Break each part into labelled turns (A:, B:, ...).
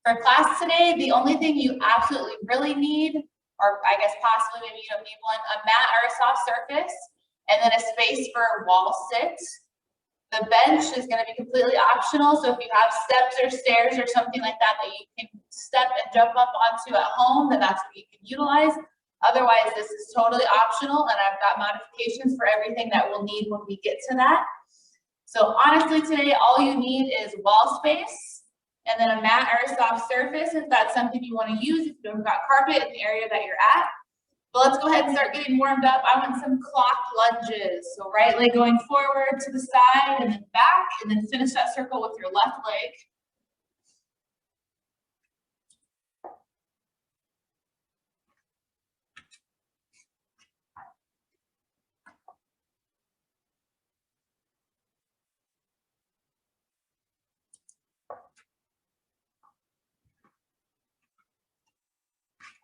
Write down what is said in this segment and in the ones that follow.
A: For class today, the only thing you absolutely really need, or I guess possibly maybe you don't need one, a mat or a soft surface, and then a space for a wall sit. The bench is going to be completely optional, so if you have steps or stairs or something like that that you can step and jump up onto at home, then that's what you can utilize. Otherwise, this is totally optional, and I've got modifications for everything that we'll need when we get to that. So honestly, today, all you need is wall space, and then a mat or a soft surface if that's something you want to use, if you don't got carpet in the area that you're at. But let's go ahead and start getting warmed up. I want some clock lunges. So right leg going forward to the side and then back, and then finish that circle with your left leg.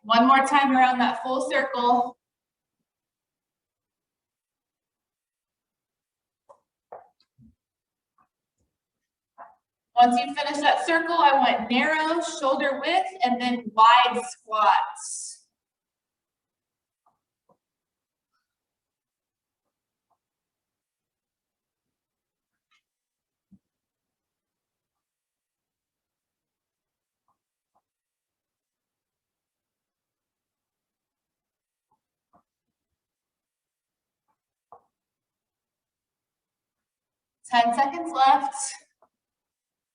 A: One more time around that full circle. Once you finish that circle, I want narrow shoulder width and then wide squats. Ten seconds left.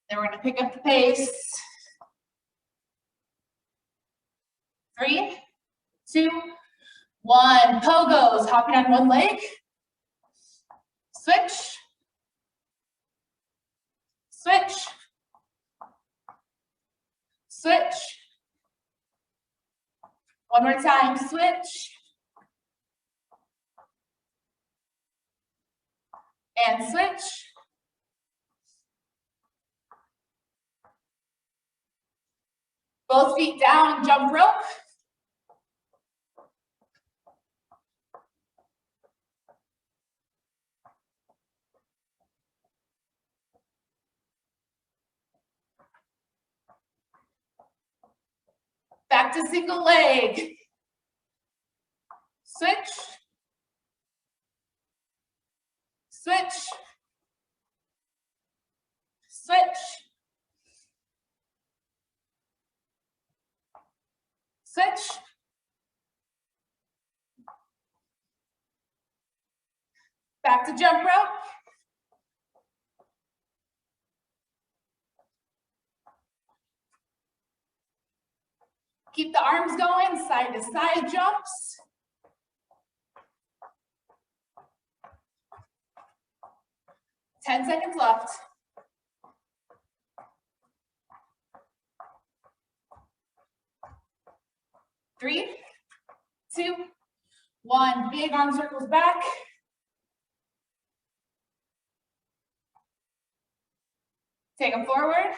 A: Then we're going to pick up the pace. 3, 2, 1. Pogos, hopping on one leg. Switch. Switch. Switch. One more time, switch. And switch. Both feet down, jump rope. Back to single leg. Switch. Switch. Switch. Switch. Back to jump rope. Keep the arms going, side to side jumps. 10 seconds left. Three, 2, 1. Big arm circles back. Take them forward.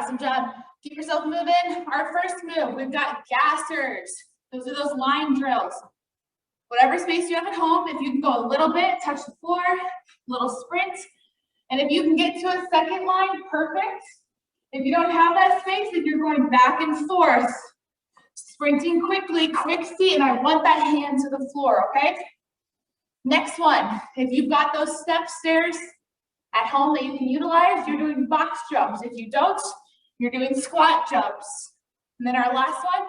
A: Awesome job. Keep yourself moving. Our first move, we've got gassers. Those are those line drills. Whatever space you have at home, if you can go a little bit, touch the floor, little sprint. And if you can get to a second line, perfect. If you don't have that space, if you're going back and forth, sprinting quickly, quick feet, and I want that hand to the floor, okay? Next one, if you've got those step stairs at home that you can utilize, you're doing box jumps. If you don't, you're doing squat jumps. And then our last one,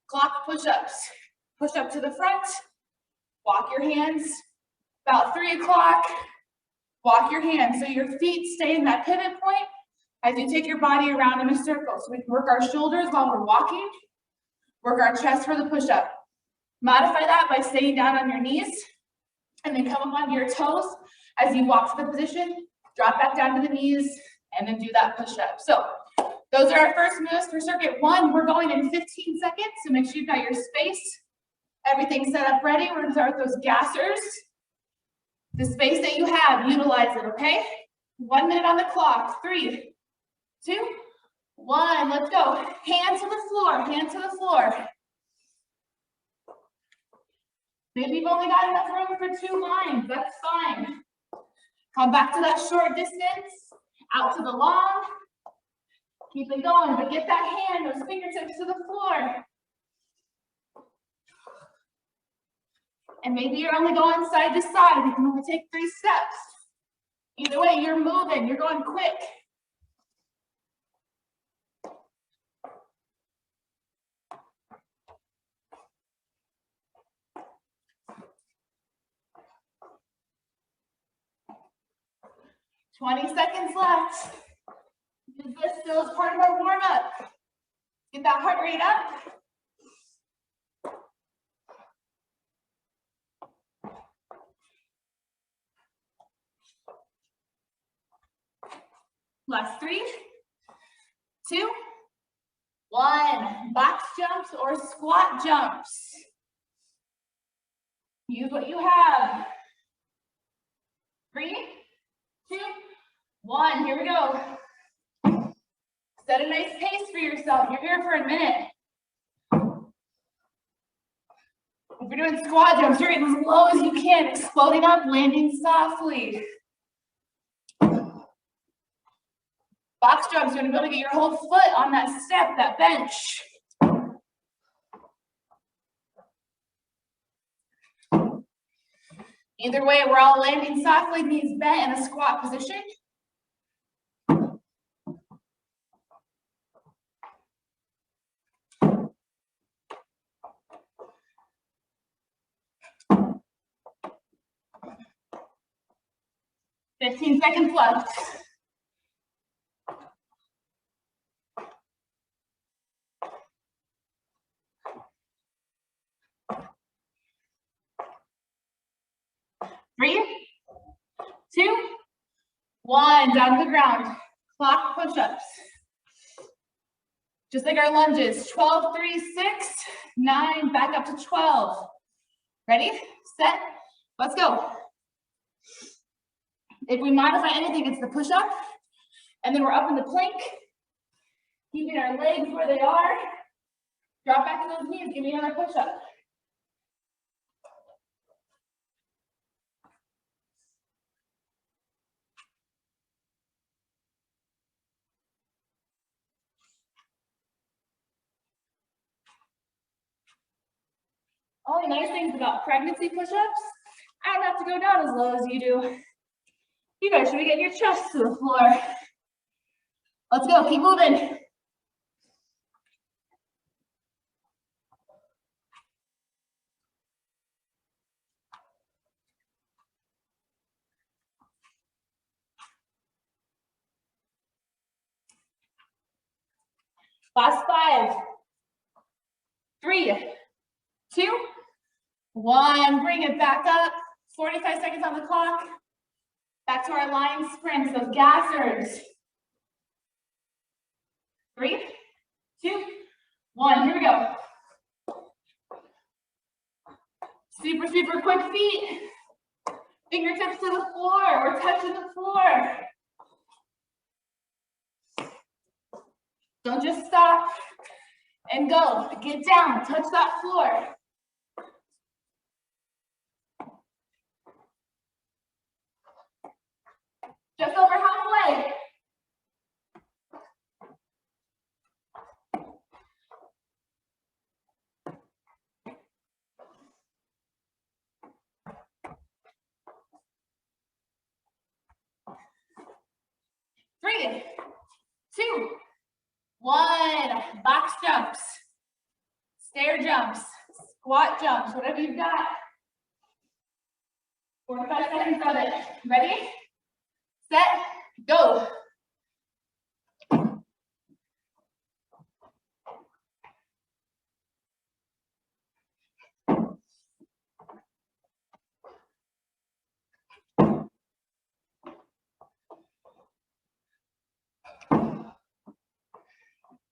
A: clock push-ups. Push up to the front, walk your hands about 3 o'clock, walk your hands so your feet stay in that pivot point as you take your body around in a circle. So we can work our shoulders while we're walking, work our chest for the push-up. Modify that by staying down on your knees and then come up onto your toes as you walk to the position, drop back down to the knees, and then do that push-up. So those are our first moves for circuit 1. We're going in 15 seconds, so make sure you've got your space, everything set up ready. We're gonna start with those gassers. The space that you have, utilize it, okay? 1 minute on the clock. 3, 2, 1, let's go. Hand to the floor, hand to the floor. Maybe you've only got enough room for 2 lines, that's fine. Come back to that short distance, out to the long. Keep it going, but get that hand, those fingertips to the floor. And maybe you're only going side to side. You can only take 3 steps. Either way, you're moving, you're going quick. "20 seconds left. Use this still as part of our warm-up. Get that heart rate up. Last 3, 2, 1. Box jumps or squat jumps. Use what you have. 3, 2, 1. Here we go. Set a nice pace for yourself. You're here for a minute. If you're doing squat jumps, you're getting as low as you can, exploding up, landing softly. Box jumps, you're gonna be able to get your whole foot on that step, that bench. Either way, we're all landing softly, knees bent in a squat position. "15 seconds left. Three, 2, 1. Down to the ground. Clock push-ups. Just like our lunges. 12, 3, 6, 9. Back up to 12. Ready, set, let's go. If we modify anything, it's the push-up. And then we're up in the plank. Keeping our legs where they are. Drop back to those knees. Give me another push-up. Only nice things about pregnancy push-ups, I don't have to go down as low as you do. You guys should be getting your chest to the floor. Let's go, keep moving. Last 5, 3, 2, 1. Bring it back up. 45 seconds on the clock. Back to our line sprints, those gassers. 3, 2, 1. Here we go. Super, super quick feet. Fingertips to the floor. We're touching the floor. Don't just stop and go. Get down, touch that floor. Just over halfway. Three, 2, 1. Box jumps, stair jumps, squat jumps, whatever you've got. 45 seconds of it. Ready, set, go.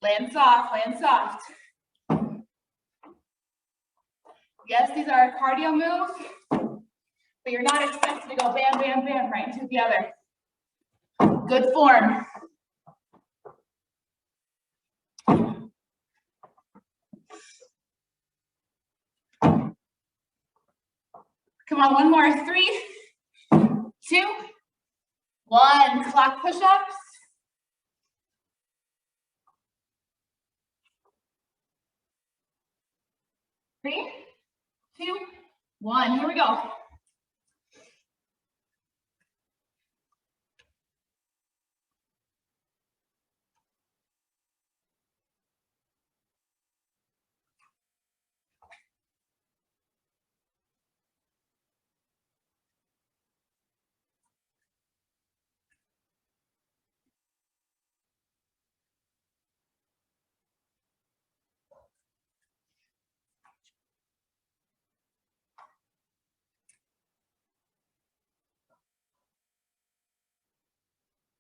A: Land soft, land soft. Yes, these are cardio moves, but you're not expected to go bam, bam, bam right into the other. Good form. Come on, one more. 3, 2, 1, clock push-ups. 3, 2, 1, here we go.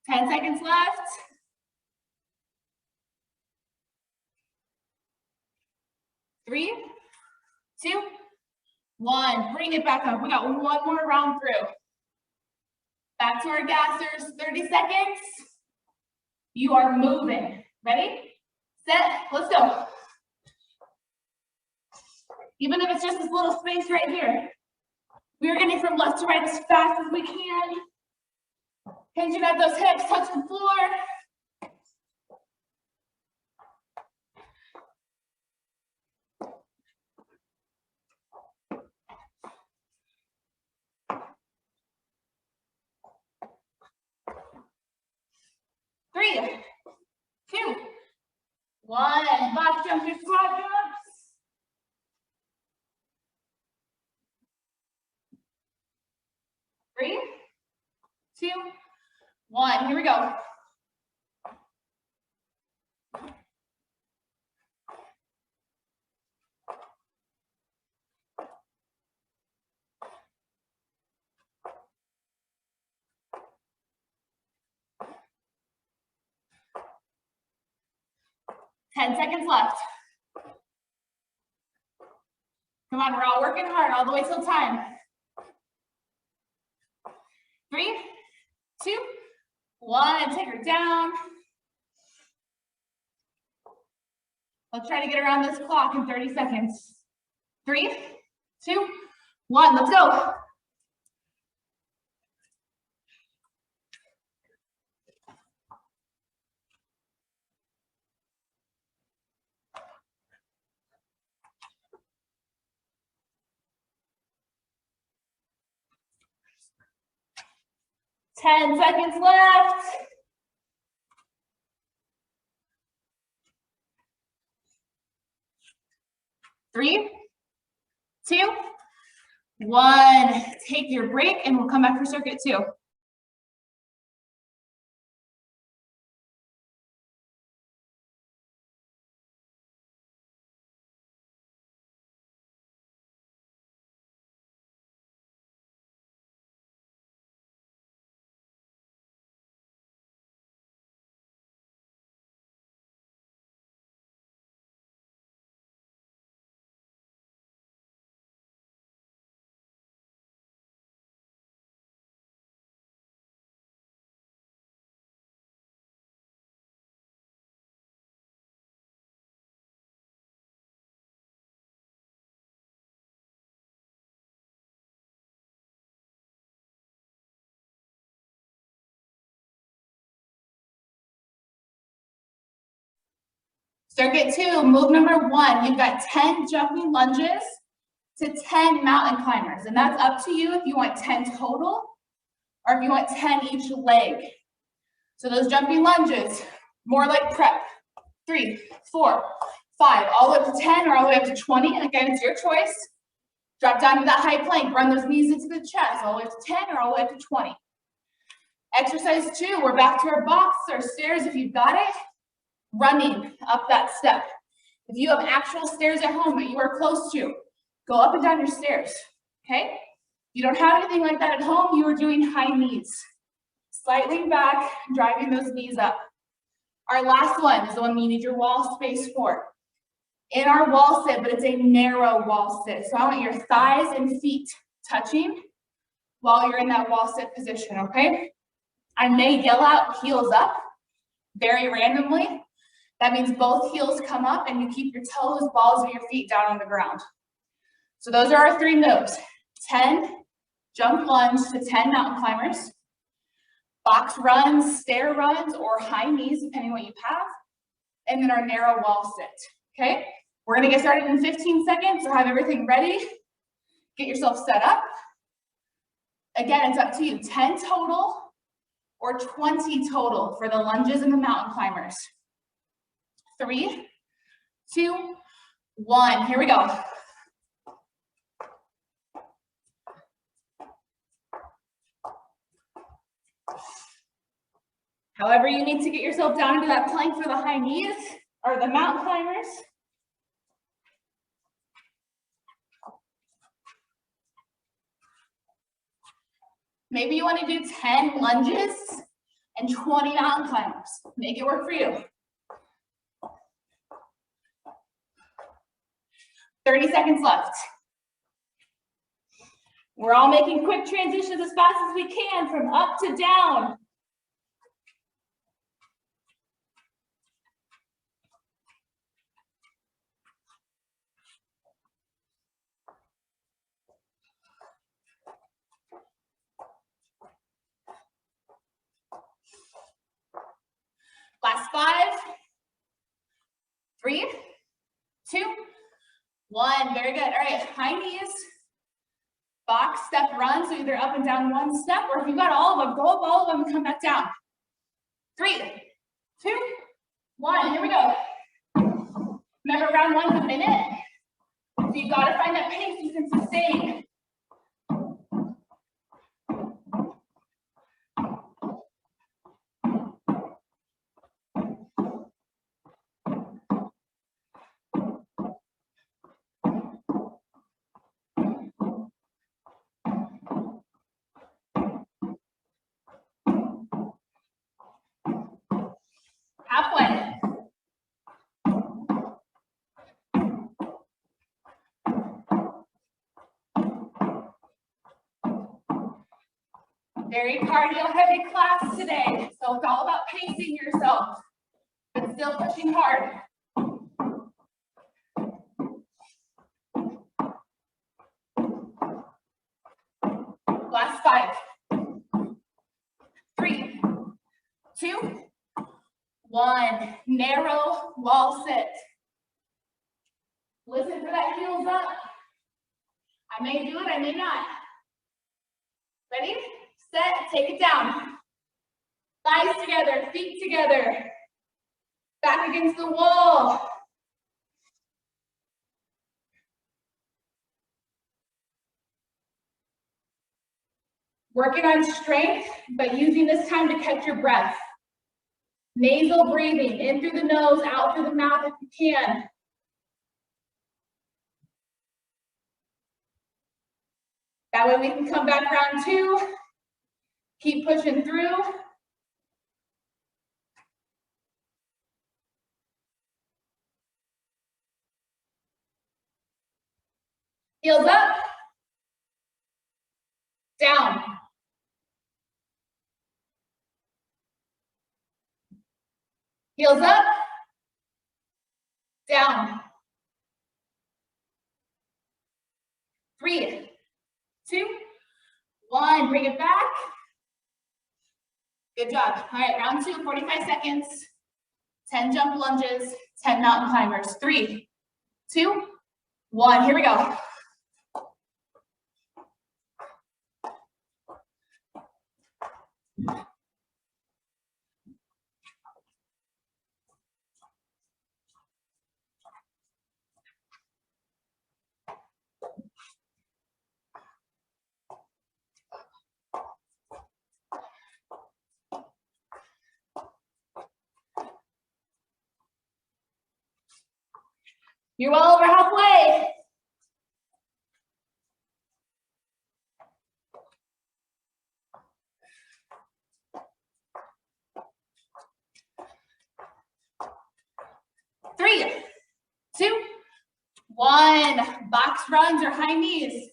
A: Ten seconds left. 3, 2, 1. Bring it back up. We got one more round through. Back to our gassers, 30 seconds. You are moving. Ready, set, let's go. Even if it's just this little space right here, we are getting from left to right as fast as we can. Hinging at those hips, touch the floor. Three, 2, 1. Box jumps or squat jumps. 3, 2, 1. Here we go. Ten seconds left. Come on, we're all working hard all the way till time. 3, 2, 1. Take her down. Let's try to get around this clock in 30 seconds. 3, 2, 1. Let's go. Ten seconds left. 3, 2, 1. Take your break and we'll come back for circuit 2. Circuit 2, move number 1. You've got 10 jumping lunges to 10 mountain climbers. And that's up to you if you want 10 total or if you want 10 each leg. So those jumping lunges, more like prep. 3, 4, 5, all the way up to 10 or all the way up to 20. Again, it's your choice. Drop down to that high plank, run those knees into the chest, all the way up to 10 or all the way up to 20. Exercise 2, we're back to our box or stairs if you've got it. Running up that step. If you have actual stairs at home that you are close to, go up and down your stairs, okay? If you don't have anything like that at home, you are doing high knees. Slightly back, driving those knees up. Our last one is the one you need your wall space for. In our wall sit, but it's a narrow wall sit. So I want your thighs and feet touching while you're in that wall sit position, okay? I may yell out heels up very randomly. That means both heels come up and you keep your toes, balls of your feet down on the ground. So those are our 3 moves. 10 jump lunge to 10 mountain climbers. box runs, stair runs, or high knees, depending on what you have. And then our narrow wall sit, okay? We're gonna get started in 15 seconds, so have everything ready. Get yourself set up. Again, it's up to you, 10 total or 20 total for the lunges and the mountain climbers. 3, 2, 1, here we go. However you need to get yourself down into that plank for the high knees or the mountain climbers. Maybe you want to do 10 lunges and 20 mountain climbers. Make it work for you. 30 seconds left. We're all making quick transitions as fast as we can from up to down. Last 5, 3, 2, 1. Very good. All right, high knees, box step run. So either up and down one step, or if you got all of them, go up all of them and come back down. 3, 2, 1. Here we go. Remember, round 1's a minute. So you gotta find that pace you can sustain. Halfway. Very cardio heavy class today, so it's all about pacing yourself, but still pushing hard. Last 5, 3, 2, 1. Narrow wall sit. Listen for that heels up. I may do it, I may not. Ready? Set, take it down. Thighs together, feet together. Back against the wall. Working on strength, but using this time to catch your breath. Nasal breathing, in through the nose, out through the mouth if you can. That way we can come back round 2. Keep pushing through. Heels up. Down. Heels up. Down. 3, 2, 1. Bring it back. Good job. All right, round 2, 45 seconds. 10 jump lunges, 10 mountain climbers. 3, 2, 1. Here we go. You're well over halfway. Three, 2, 1. Box runs or high knees.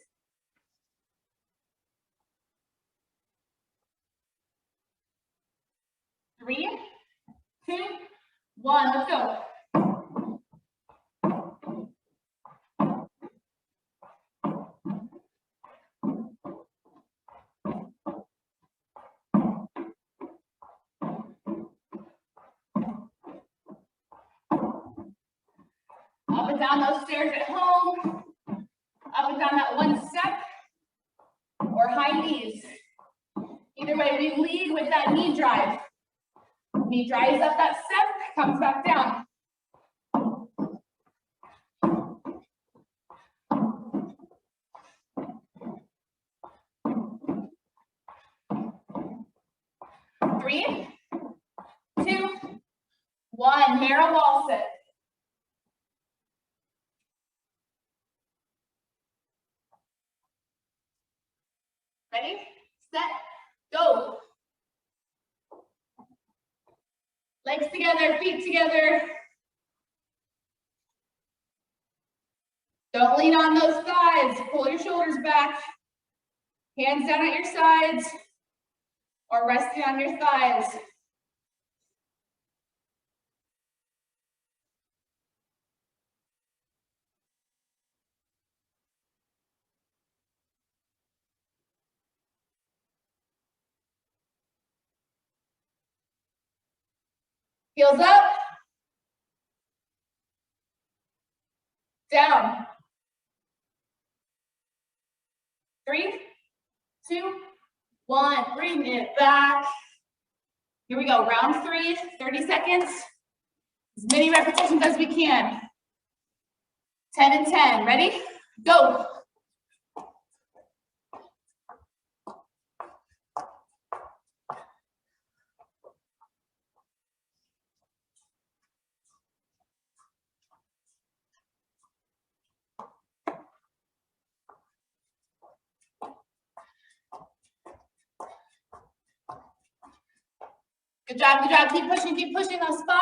A: Three, 2, 1. Let's go. Up and down those stairs at home. Up and down that one step or high knees. Either way, we lead with that knee drive. Knee drives up that step, comes back down. Three, two, one. Narrow wall sit. Ready, set, go. Legs together, feet together. Don't lean on those thighs. Pull your shoulders back. Hands down at your sides or resting on your thighs. Heels up. Down. 3, 2, 1. Bring it back. Here we go. Round 3, 30 seconds. As many repetitions as we can. 10 and 10. Ready? Go. Good job, good job. Keep pushing those 5,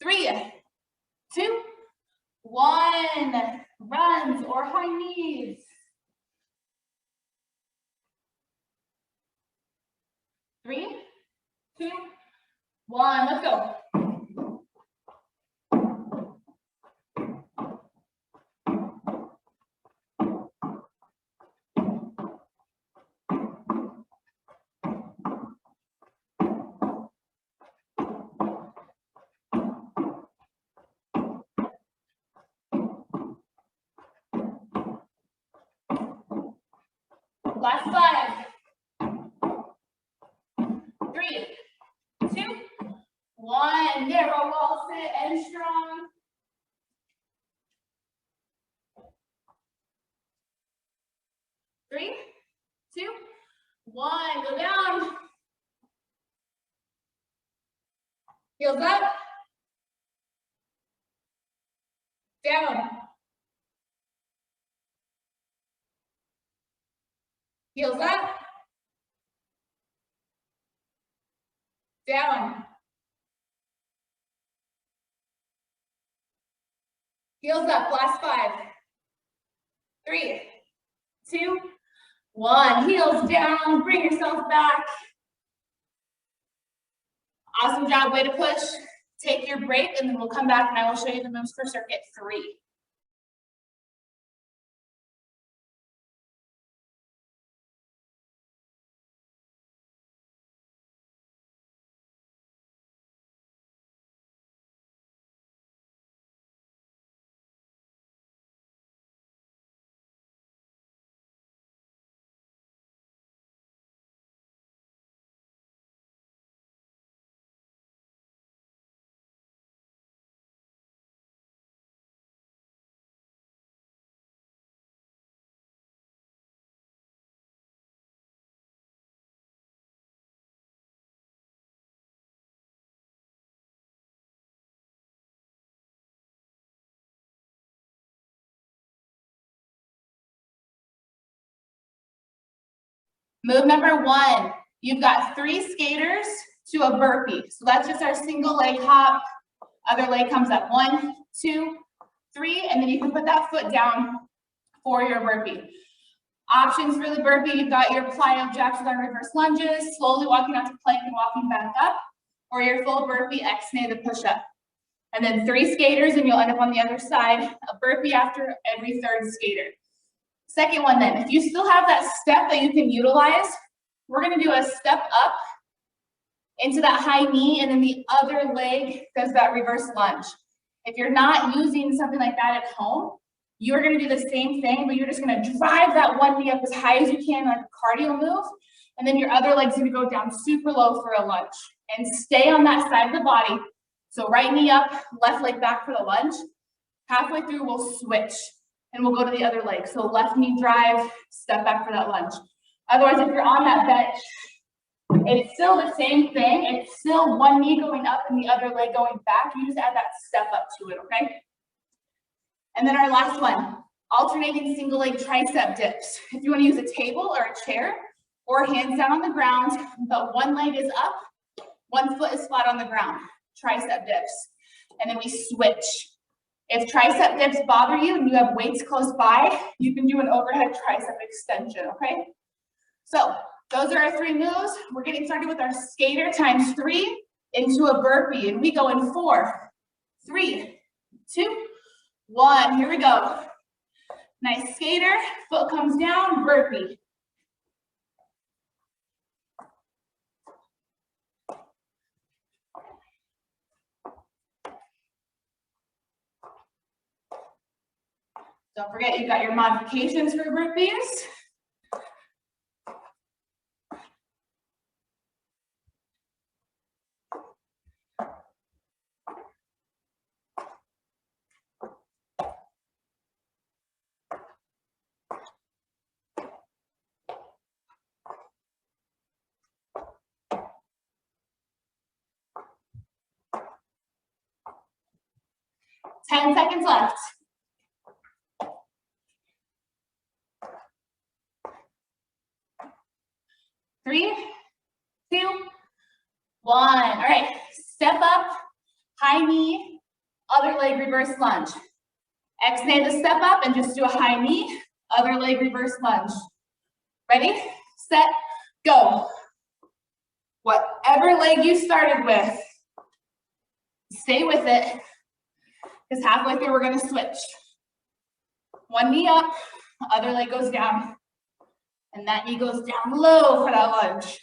A: 3, 2, 1. Runs or high knees. 3, 2, 1. Let's go. Last 5, 3, 2, 1. Narrow wall sit and strong. 3, 2, 1. Go down. Heels up. Down. Heels up. Down. Heels up. Last 5, 3, 2, 1. Heels down. Bring yourself back. Awesome job. Way to push. Take your break, and then we'll come back and I will show you the moves for circuit 3. Move number 1, you've got 3 skaters to a burpee. So that's just our single leg hop. Other leg comes up. 1, 2, 3, and then you can put that foot down for your burpee. Options for the burpee, you've got your plyo jacks with our reverse lunges, slowly walking out to plank and walking back up, or your full burpee ex-nay the push-up. And then 3 skaters and you'll end up on the other side, a burpee after every 3rd skater. Second one then, if you still have that step that you can utilize, we're gonna do a step up into that high knee, and then the other leg does that reverse lunge. If you're not using something like that at home, you're gonna do the same thing, but you're just gonna drive that one knee up as high as you can, like a cardio move, and then your other leg's gonna go down super low for a lunge. And stay on that side of the body. So right knee up, left leg back for the lunge. Halfway through, we'll switch, and we'll go to the other leg. So left knee drive, step back for that lunge. Otherwise, if you're on that bench, it's still the same thing. It's still one knee going up and the other leg going back. You just add that step up to it, okay? And then our last one, alternating single leg tricep dips. If you want to use a table or a chair or hands down on the ground, but one leg is up, one foot is flat on the ground, tricep dips. And then we switch. If tricep dips bother you and you have weights close by, you can do an overhead tricep extension, okay? So those are our 3 moves. We're getting started with our skater times 3 into a burpee, and we go in 4, 3, 2, 1. Here we go. Nice skater, foot comes down, burpee. Don't forget, you've got your modifications for burpees. Ten seconds left. 3, 2, 1. All right, step up, high knee, other leg reverse lunge. Exhale to step up and just do a high knee, other leg reverse lunge. Ready, set, go. Whatever leg you started with, stay with it, because halfway through we're gonna switch. One knee up, other leg goes down, and that knee goes down low for that lunge.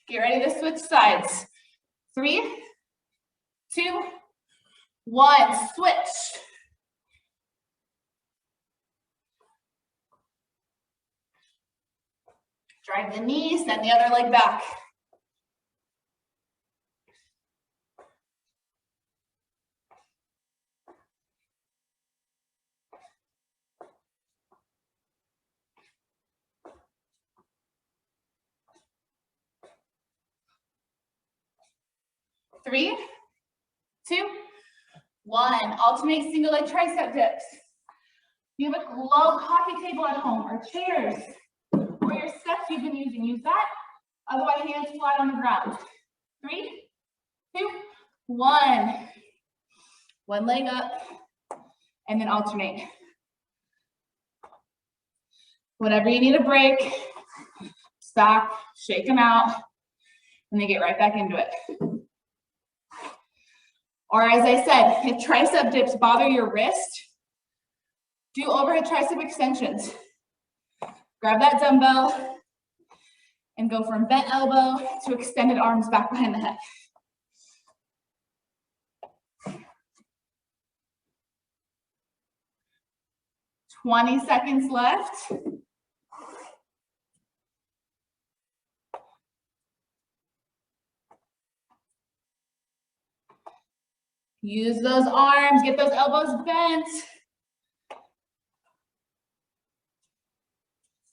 A: Get ready to switch sides. 3, 2, 1, switch. Drive the knee, send the other leg back. Three, 2, 1. Alternate single leg tricep dips. You have a low coffee table at home or chairs or your steps you've been using, use that. Otherwise, hands flat on the ground. 3, 2, 1. One leg up and then alternate. Whenever you need a break, stop, shake them out, and then get right back into it. Or as I said, if tricep dips bother your wrist, do overhead tricep extensions. Grab that dumbbell and go from bent elbow to extended arms back behind the head. "20 seconds left. Use those arms, get those elbows bent.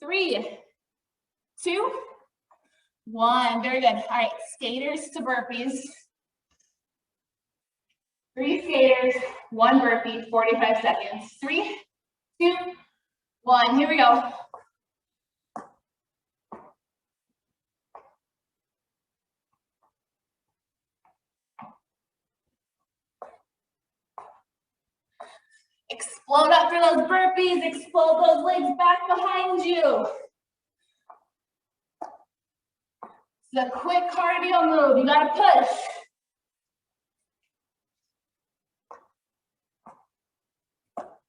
A: 3, 2, 1. Very good. All right, skaters to burpees. 3 skaters, 1 burpee, 45 seconds. 3, 2, 1. Here we go. Explode up for those burpees. Explode those legs back behind you. It's a quick cardio move. You gotta push.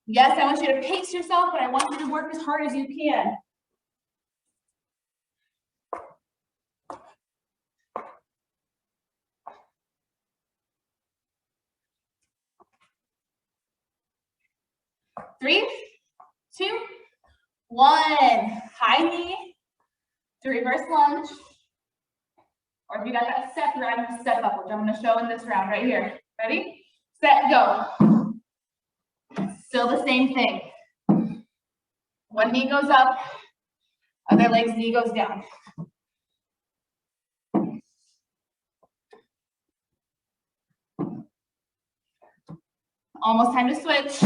A: Yes, I want you to pace yourself, but I want you to work as hard as you can. 3, 2, 1. High knee to reverse lunge. Or if you got that step, you're going to step up, which I'm going to show in this round right here. Ready? Set, go. Still the same thing. One knee goes up, other leg's knee goes down. Almost time to switch.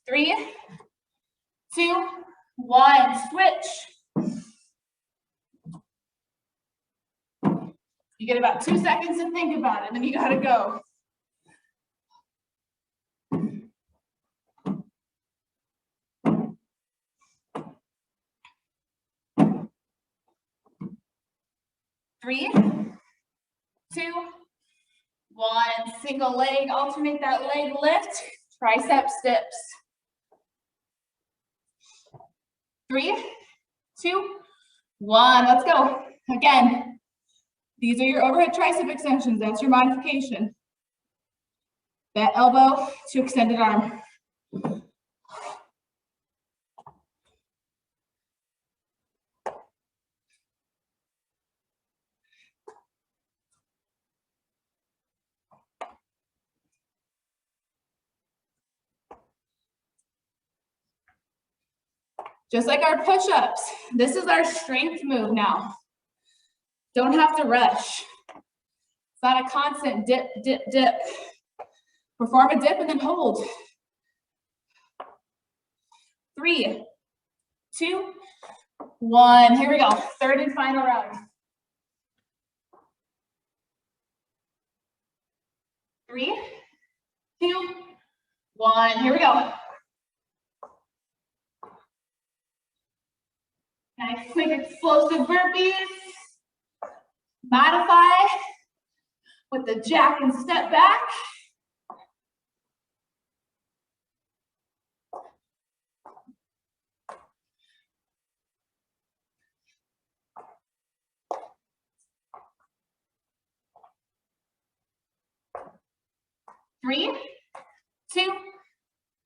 A: 3, 2, 1. Switch. You get about 2 seconds to think about it, and then you gotta go. Three, 2, 1. Single leg, alternate that leg lift, tricep dips. 3, 2, 1. Let's go. Again, these are your overhead tricep extensions. That's your modification. Bent elbow to extended arm. Just like our push-ups, this is our strength move now. Don't have to rush. It's not a constant dip, dip, dip. Perform a dip and then hold. 3, 2, 1. Here we go. Third and final round. 3, 2, 1. Here we go. Nice, quick, explosive burpees. Modify with the jack and step back. Three, 2,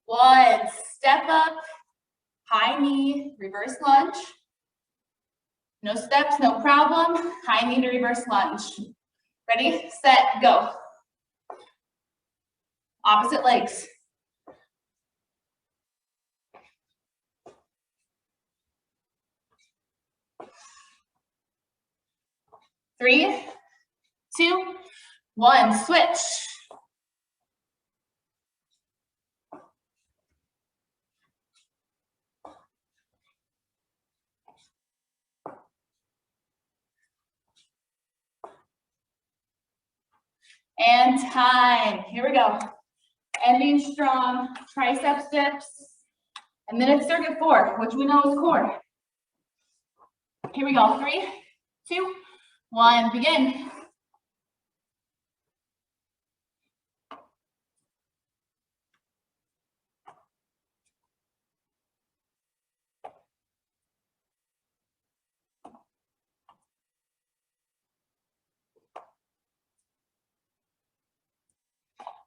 A: 1. Step up, high knee, reverse lunge. No steps, no problem. High knee to reverse lunge. Ready, set, go. Opposite legs. 3, 2, 1. Switch. And time. Here we go. Ending strong, tricep dips. And then it's circuit 4, which we know is core. Here we go. 3, 2, 1. Begin.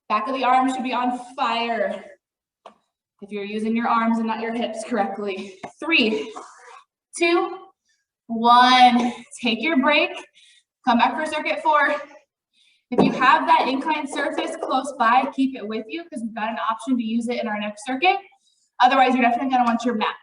A: Back of the arm should be on fire if you're using your arms and not your hips correctly. 3, 2, 1. Take your break. Come back for circuit 4. If you have that inclined surface close by, keep it with you because we've got an option to use it in our next circuit. Otherwise, you're definitely going to want your mat.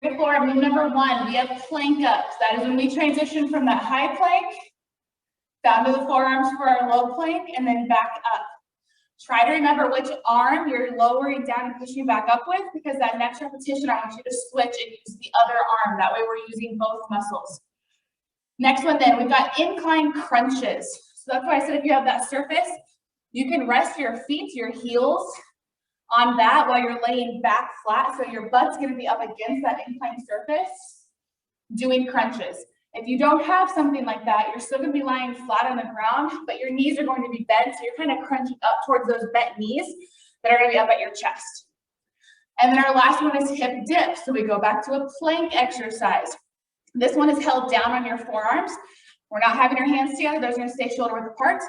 A: For move number 1, we have plank ups. That is when we transition from that high plank Down to the forearms for our low plank and then back up. Try to remember which arm you're lowering down and pushing back up with, because that next repetition, I want you to switch and use the other arm. That way we're using both muscles. Next one then, we've got incline crunches. So that's why I said if you have that surface, you can rest your feet, your heels on that while you're laying back flat. So your butt's gonna be up against that inclined surface, doing crunches. If you don't have something like that, you're still gonna be lying flat on the ground, but your knees are going to be bent, so you're kind of crunching up towards those bent knees that are gonna be up at your chest. And then our last one is hip dip. So we go back to a plank exercise. This one is held down on your forearms. We're not having our hands together, those are gonna stay shoulder width apart.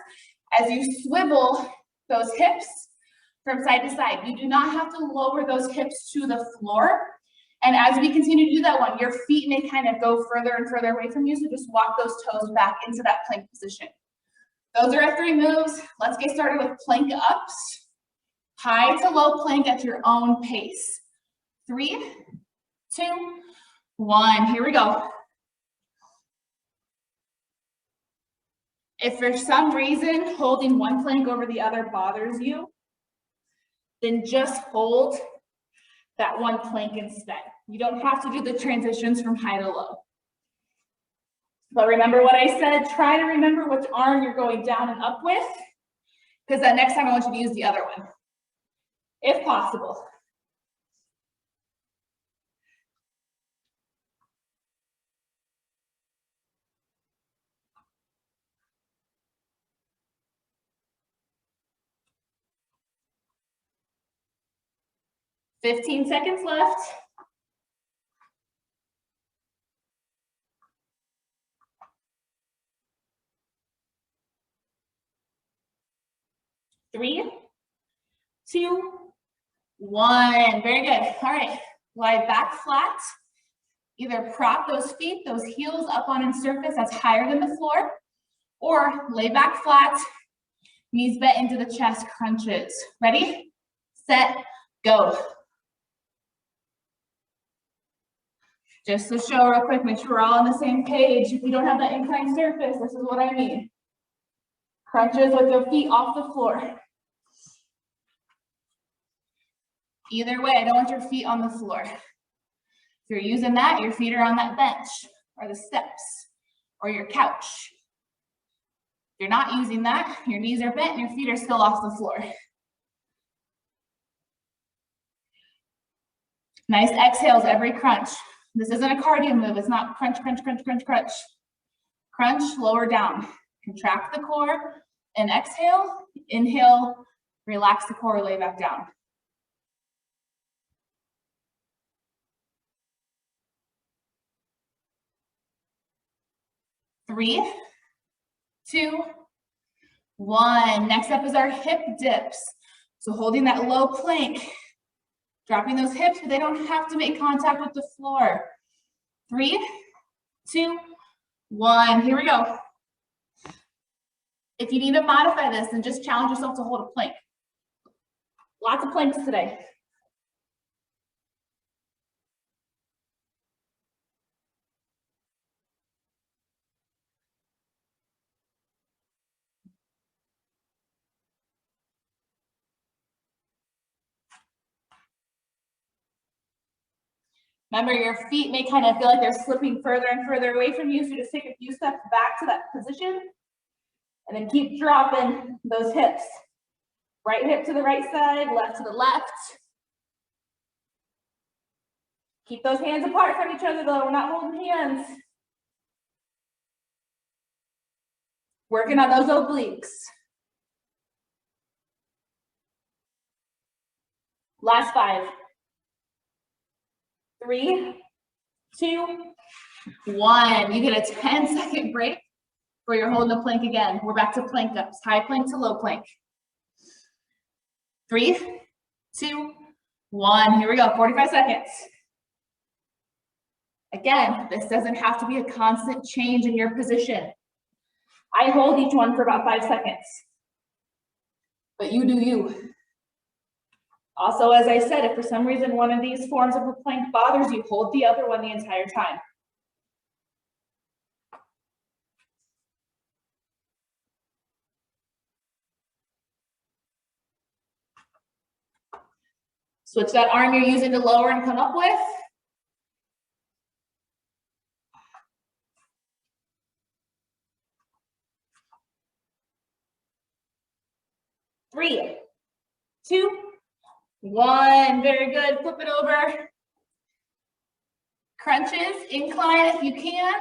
A: As you swivel those hips from side to side, you do not have to lower those hips to the floor. And as we continue to do that one, your feet may kind of go further and further away from you, so just walk those toes back into that plank position. Those are our 3 moves. Let's get started with plank ups. High to low plank at your own pace. 3, 2, 1, here we go. If for some reason holding one plank over the other bothers you, then just hold that one plank instead. You don't have to do the transitions from high to low. But remember what I said, try to remember which arm you're going down and up with, because that next time I want you to use the other one, if possible. $15 seconds left. Three, 2, 1. Very good. All right. Lie back flat. Either prop those feet, those heels up on a surface that's higher than the floor, or lay back flat, knees bent into the chest, crunches. Ready, set, go. Just to show real quick, make sure we're all on the same page. If you don't have that inclined surface, this is what I mean. Crunches with your feet off the floor. Either way, I don't want your feet on the floor. If you're using that, your feet are on that bench or the steps or your couch. If you're not using that, your knees are bent and your feet are still off the floor. Nice exhales every crunch. This isn't a cardio move. It's not crunch, crunch, crunch, crunch, crunch. Crunch, lower down. Contract the core and exhale. Inhale, relax the core, lay back down. Three, 2, 1. Next up is our hip dips. So holding that low plank, dropping those hips, but they don't have to make contact with the floor. 3, 2, 1. Here we go. If you need to modify this, then just challenge yourself to hold a plank. Lots of planks today. Remember, your feet may kind of feel like they're slipping further and further away from you, so just take a few steps back to that position, and then keep dropping those hips. Right hip to the right side, left to the left. Keep those hands apart from each other though, we're not holding hands. Working on those obliques. Last 5. 3, 2, 1. You get a 10-second break where you're holding the plank again. We're back to plank ups, high plank to low plank. 3, 2, 1. Here we go, 45 seconds. Again, this doesn't have to be a constant change in your position. I hold each one for about 5 seconds, but you do you. Also, as I said, if for some reason one of these forms of a plank bothers you, hold the other one the entire time. Switch that arm you're using to lower and come up with. 3, 2, 1. Very good. Flip it over. Crunches, incline if you can.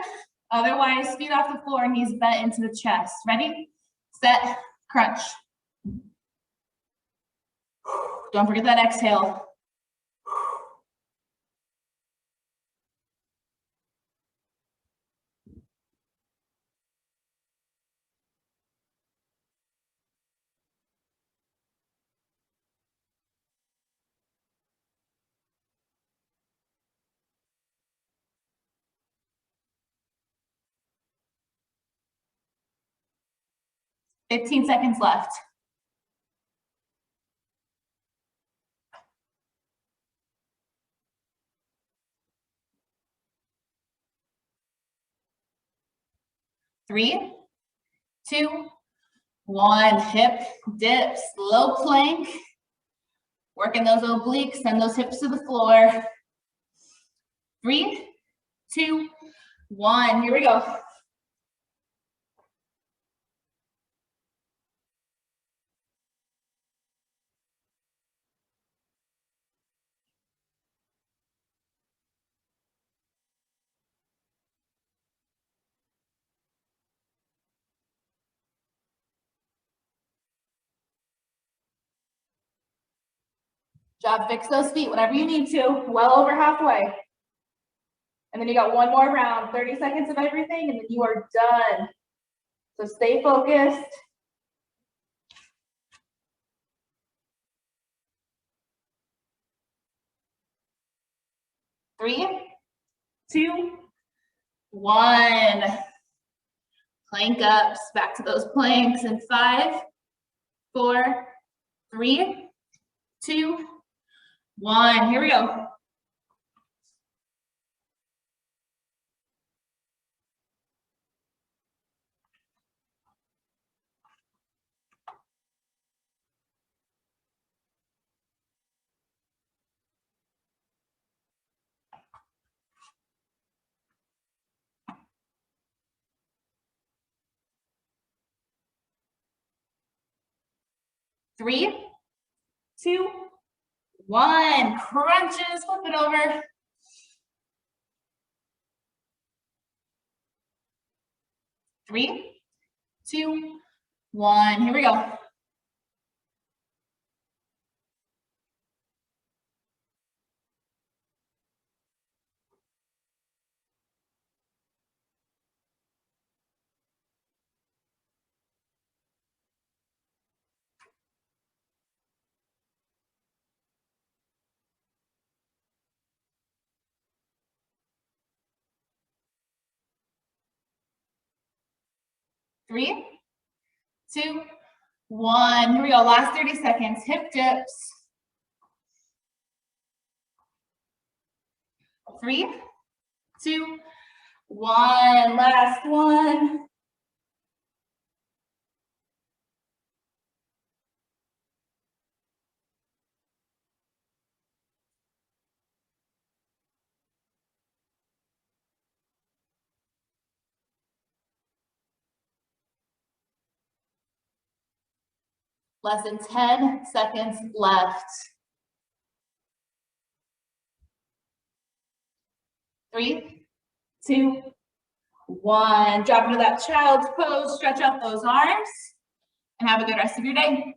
A: Otherwise, feet off the floor, knees bent into the chest. Ready, set, crunch. Don't forget that exhale. $15 seconds left. Three, 2, 1. Hip dips, low plank. Working those obliques, send those hips to the floor. 3, 2, 1. Here we go. Job, fix those feet, whatever you need to, well over halfway. And then you got one more round, 30 seconds of everything, and then you are done. So stay focused. 3, 2, 1. Plank ups, back to those planks in 5, 4, 3, 2, 1. Here we go. Three, 2, 1. Crunches, flip it over. 3, 2, 1. Here we go. Three, 2, 1. Here we go. Last 30 seconds. Hip dips. 3, 2, 1. Last one. Less than 10 seconds left. 3, 2, 1. Drop into that child's pose. Stretch out those arms and have a good rest of your day.